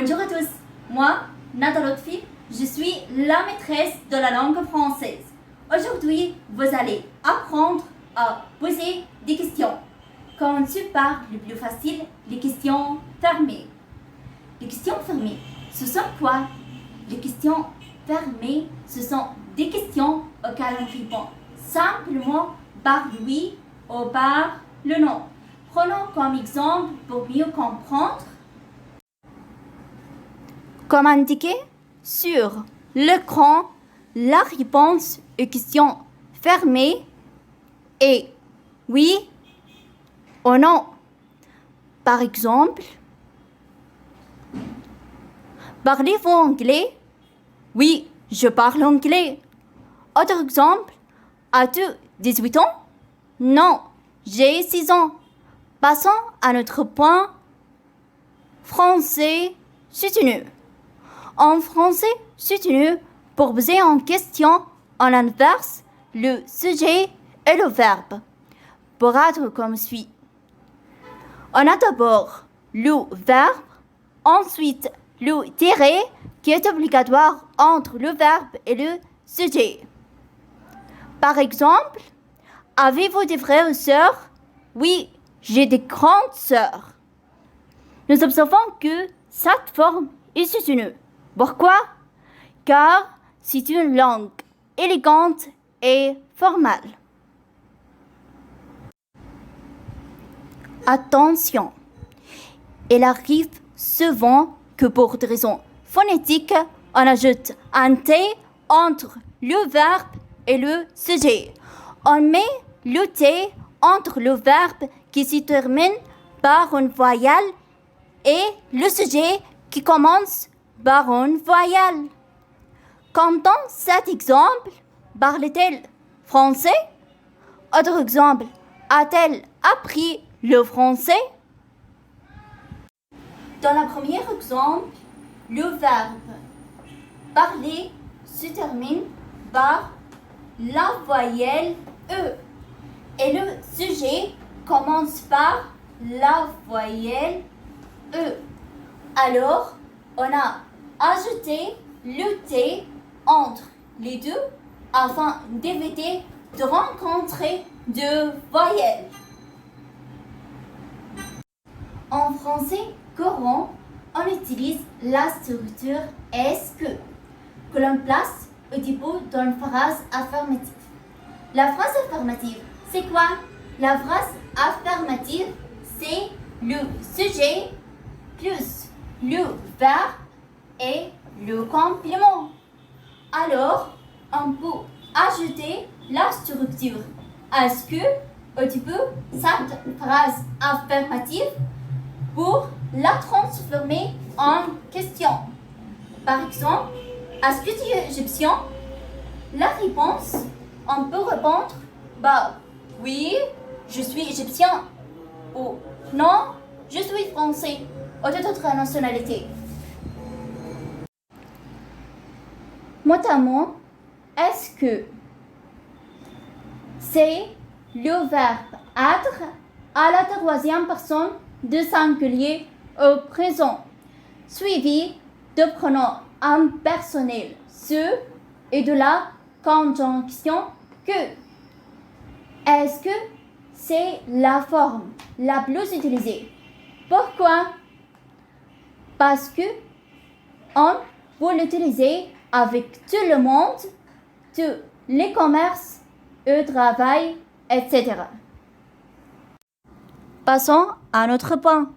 Bonjour à tous, moi, Nada Lotfi, je suis la maîtresse de la langue française. Aujourd'hui, vous allez apprendre à poser des questions. Commençons par le plus facile, les questions fermées. Les questions fermées, ce sont quoi? Les questions fermées, ce sont des questions auxquelles on répond simplement par oui ou par le non. Prenons comme exemple pour mieux comprendre. Comme indiqué sur l'écran, la réponse aux questions fermées est oui ou non. Par exemple, parlez-vous anglais? Oui, je parle anglais. Autre exemple, as-tu 18 ans? Non, j'ai 6 ans. Passons à notre point français soutenu. En français soutenu, pour poser une question, on inverse le sujet et le verbe pour être comme suit. On a d'abord le verbe, ensuite le tiret qui est obligatoire entre le verbe et le sujet. Par exemple, avez-vous des frères ou sœurs? Oui, j'ai des grandes sœurs. Nous observons que cette forme est soutenue. Pourquoi? Car c'est une langue élégante et formelle. Attention, il arrive souvent que pour des raisons phonétiques, on ajoute un T entre le verbe et le sujet. On met le T entre le verbe qui se termine par une voyelle et le sujet qui commence par une voyelle. Comme dans cet exemple, parle-t-elle français? Autre exemple, a-t-elle appris le français? Dans le premier exemple, le verbe parler se termine par la voyelle E et le sujet commence par la voyelle E. Alors, on a ajouté le T entre les deux afin d'éviter de rencontrer deux voyelles. En français courant, on utilise la structure est-ce que l'on place au début d'une phrase affirmative. La phrase affirmative, c'est quoi? La phrase affirmative, c'est le sujet plus le verbe et le complément. Alors, on peut ajouter la structure est-ce que au début cette phrase affirmative pour la transformer en question. Par exemple, est-ce que tu es égyptien? La réponse, on peut répondre oui, je suis égyptien ou non, je suis français ou toute autre nationalité. Notamment, est-ce que c'est le verbe être à la troisième personne du singulier au présent, suivi de pronom impersonnel ce et de la conjonction que. Est-ce que c'est la forme la plus utilisée? Pourquoi? Parce que on peut l'utiliser avec tout le monde, tous les commerces, le travail, etc. Passons à notre point.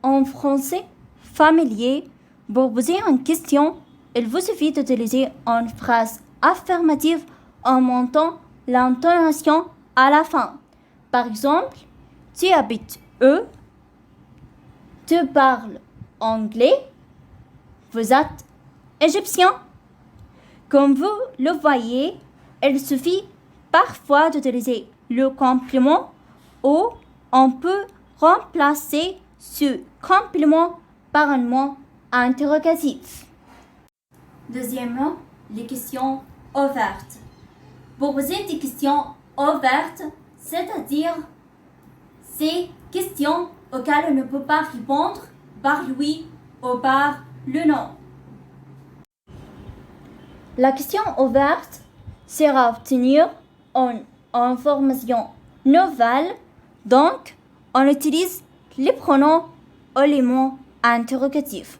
En français familier, pour poser une question, il vous suffit d'utiliser une phrase affirmative en montant l'intonation à la fin. Par exemple, tu habites où? Tu parles anglais? Vous êtes égyptien? Comme vous le voyez, il suffit parfois d'utiliser le complément ou on peut remplacer ce complément par un mot interrogatif. Deuxièmement, les questions ouvertes. Pour poser des questions ouvertes, c'est-à-dire ces questions auxquelles on ne peut pas répondre par oui ou par le nom. La question ouverte sera obtenue en information nouvelle, donc on utilise les pronoms ou les mots interrogatifs.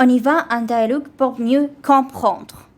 On y va en dialogue pour mieux comprendre.